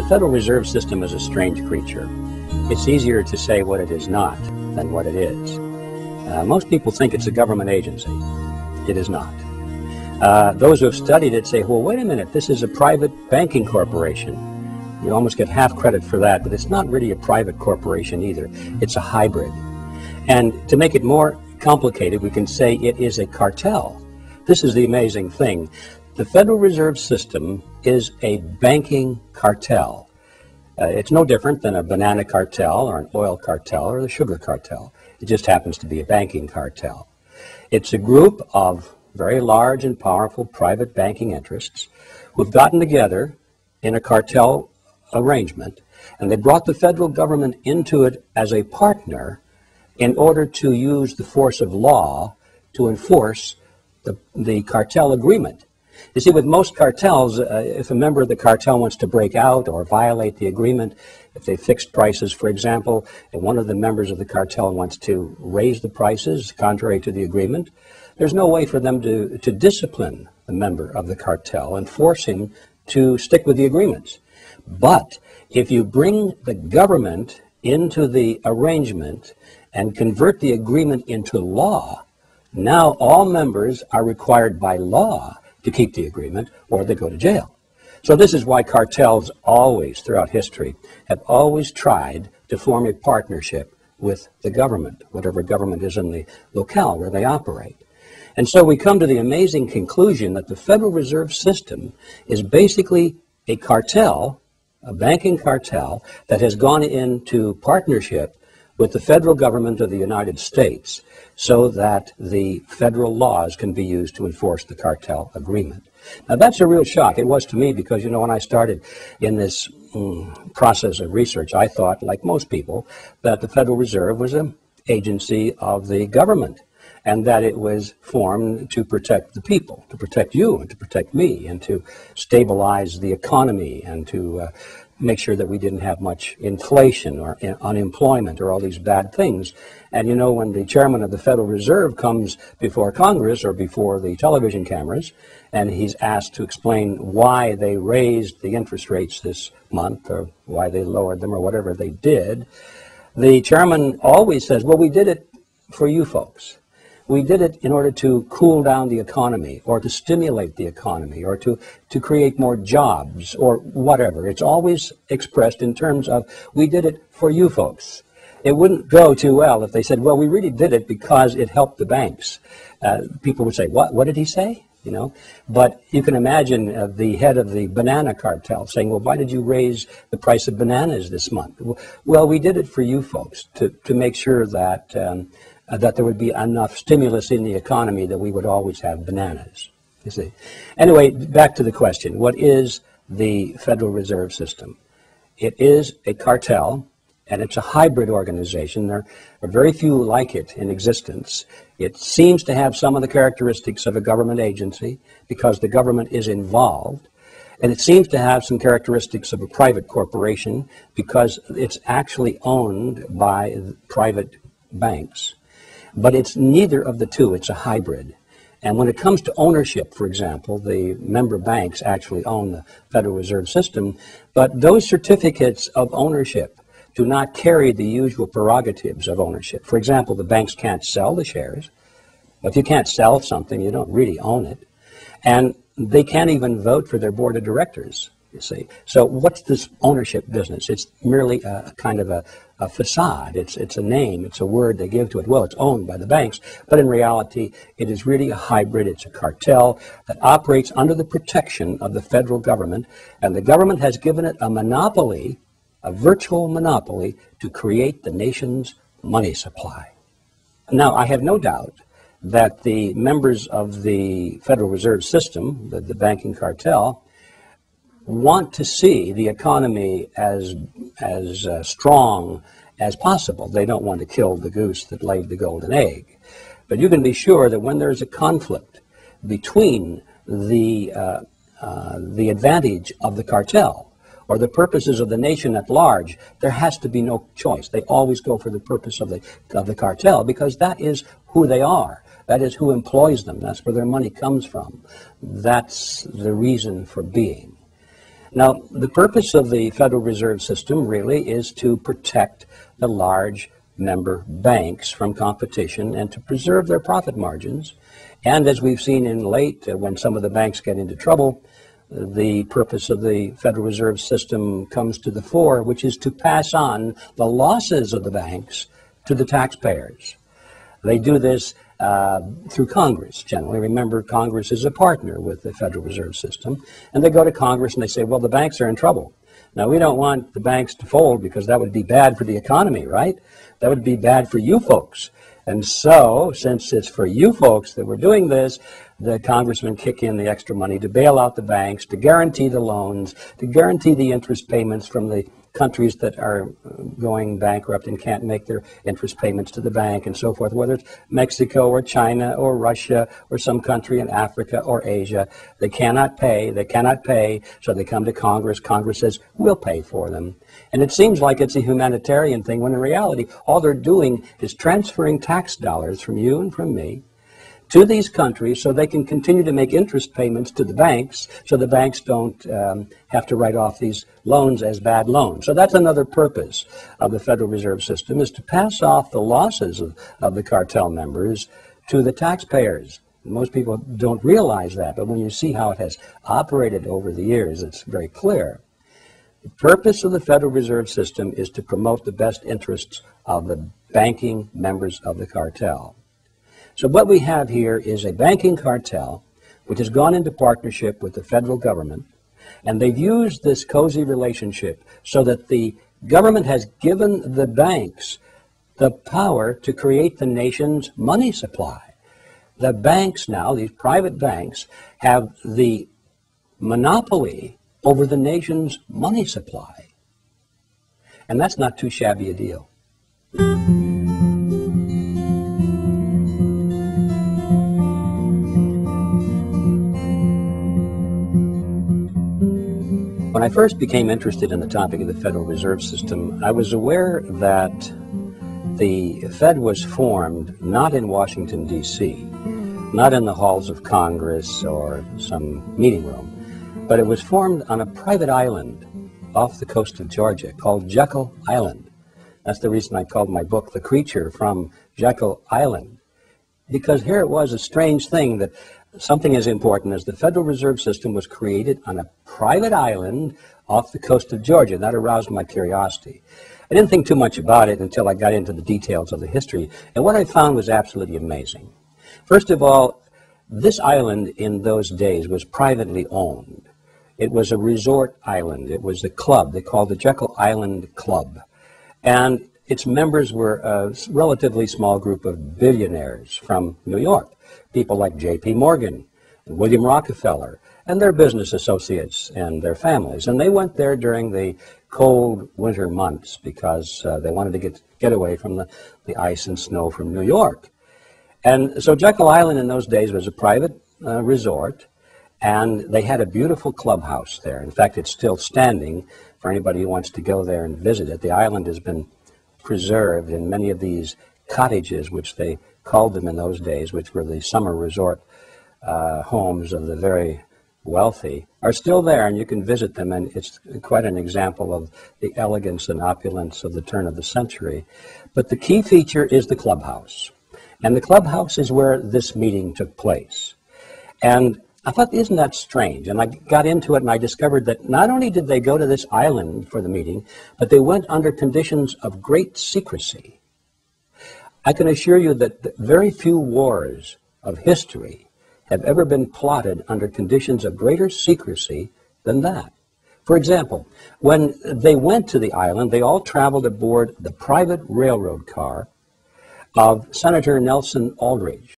Federal Reserve System is a strange creature. It's easier to say what it is not than what it is. Most people think it's a government agency. It is not. Those who have studied it say, well, wait a minute, this is a private banking corporation. You almost get half credit for that, but it's not really a private corporation either. It's a hybrid. And to make it more complicated, we can say it is a cartel. This is the amazing thing. The Federal Reserve System is a banking cartel. It's no different than a banana cartel or an oil cartel or the sugar cartel. It just happens to be a banking cartel. It's a group of very large and powerful private banking interests who've gotten together in a cartel arrangement, and they brought the federal government into it as a partner in order to use the force of law to enforce the cartel agreement. You see, with most cartels, if a member of the cartel wants to break out or violate the agreement, if they fixed prices, for example, and one of the members of the cartel wants to raise the prices contrary to the agreement, there's no way for them to discipline the member of the cartel and force him to stick with the agreements. But if you bring the government into the arrangement and convert the agreement into law, now all members are required by law to keep the agreement, or they go to jail. So this is why cartels always, throughout history, have always tried to form a partnership with the government, whatever government is in the locale where they operate. And so we come to the amazing conclusion that the Federal Reserve System is basically a cartel, a banking cartel, that has gone into partnership with the federal government of the United States so that the federal laws can be used to enforce the cartel agreement. Now that's a real shock. It was to me because, you know, when I started in this process of research, I thought, like most people, that the Federal Reserve was an agency of the government and that it was formed to protect the people, to protect you and to protect me and to stabilize the economy and to make sure that we didn't have much inflation or unemployment or all these bad things. And you know, when the chairman of the Federal Reserve comes before Congress or before the television cameras and he's asked to explain why they raised the interest rates this month or why they lowered them or whatever they did, the chairman always says, well, we did it for you folks. We did it in order to cool down the economy or to stimulate the economy or to create more jobs or whatever. It's always expressed in terms of, we did it for you folks. It wouldn't go too well if they said, well, we really did it because it helped the banks. People would say, what did he say? You know, but you can imagine the head of the banana cartel saying, well, why did you raise the price of bananas this month? Well, we did it for you folks to make sure that that there would be enough stimulus in the economy that we would always have bananas, you see. Anyway, back to the question. What is the Federal Reserve System? It is a cartel, and it's a hybrid organization. There are very few like it in existence. It seems to have some of the characteristics of a government agency because the government is involved, and it seems to have some characteristics of a private corporation because it's actually owned by private banks. But it's neither of the two. It's a hybrid. And when it comes to ownership, for example, the member banks actually own the Federal Reserve System, but those certificates of ownership do not carry the usual prerogatives of ownership. For example, the banks can't sell the shares. If you can't sell something, you don't really own it. And they can't even vote for their board of directors, you see. So what's this ownership business? It's merely a kind of a facade. It's a name. It's a word they give to it. Well, it's owned by the banks, but in reality, it is really a hybrid. It's a cartel that operates under the protection of the federal government, and the government has given it a monopoly, a virtual monopoly, to create the nation's money supply. Now, I have no doubt that the members of the Federal Reserve System, the banking cartel, want to see the economy as strong as possible. They don't want to kill the goose that laid the golden egg. But you can be sure that when there's a conflict between the advantage of the cartel or the purposes of the nation at large, there has to be no choice. They always go for the purpose of the cartel because that is who they are. That is who employs them. That's where their money comes from. That's the reason for being. Now, the purpose of the Federal Reserve System really is to protect the large member banks from competition and to preserve their profit margins. And as we've seen in late, when some of the banks get into trouble, the purpose of the Federal Reserve System comes to the fore, which is to pass on the losses of the banks to the taxpayers. They do this through Congress, generally. Remember, Congress is a partner with the Federal Reserve System, and they go to Congress and they say, well, the banks are in trouble. Now, we don't want the banks to fold because that would be bad for the economy, right? That would be bad for you folks. And so, since it's for you folks that we're doing this, the congressmen kick in the extra money to bail out the banks, to guarantee the loans, to guarantee the interest payments from the countries that are going bankrupt and can't make their interest payments to the bank and so forth, whether it's Mexico or China or Russia or some country in Africa or Asia. They cannot pay, so they come to Congress. Congress says, we'll pay for them. And it seems like it's a humanitarian thing, when in reality, all they're doing is transferring tax dollars from you and from me to these countries so they can continue to make interest payments to the banks, so the banks don't have to write off these loans as bad loans. So that's another purpose of the Federal Reserve System, is to pass off the losses of the cartel members to the taxpayers. Most people don't realize that, but when you see how it has operated over the years, it's very clear. The purpose of the Federal Reserve System is to promote the best interests of the banking members of the cartel. So what we have here is a banking cartel which has gone into partnership with the federal government, and they've used this cozy relationship so that the government has given the banks the power to create the nation's money supply. The banks now, these private banks, have the monopoly over the nation's money supply. And that's not too shabby a deal. When I first became interested in the topic of the Federal Reserve System, I was aware that the Fed was formed not in Washington, D.C., not in the halls of Congress or some meeting room, but it was formed on a private island off the coast of Georgia called Jekyll Island. That's the reason I called my book The Creature from Jekyll Island, because here it was a strange thing that something as important as the Federal Reserve System was created on a private island off the coast of Georgia. That aroused my curiosity. I didn't think too much about it until I got into the details of the history, and what I found was absolutely amazing. First of all, this island in those days was privately owned. It was a resort island. It was a club. They called the Jekyll Island Club. And its members were a relatively small group of billionaires from New York. People like J.P. Morgan and William Rockefeller and their business associates and their families. And they went there during the cold winter months because they wanted to get away from the ice and snow from New York. And so Jekyll Island in those days was a private resort, and they had a beautiful clubhouse there. In fact, it's still standing for anybody who wants to go there and visit it. The island has been preserved in many of these cottages, which they called them in those days, which were the summer resort homes of the very wealthy, are still there, and you can visit them, and it's quite an example of the elegance and opulence of the turn of the century. But the key feature is the clubhouse, and the clubhouse is where this meeting took place. And I thought, isn't that strange? And I got into it, and I discovered that not only did they go to this island for the meeting, but they went under conditions of great secrecy. I can assure you that very few wars of history have ever been plotted under conditions of greater secrecy than that. For example, when they went to the island, they all traveled aboard the private railroad car of Senator Nelson Aldrich.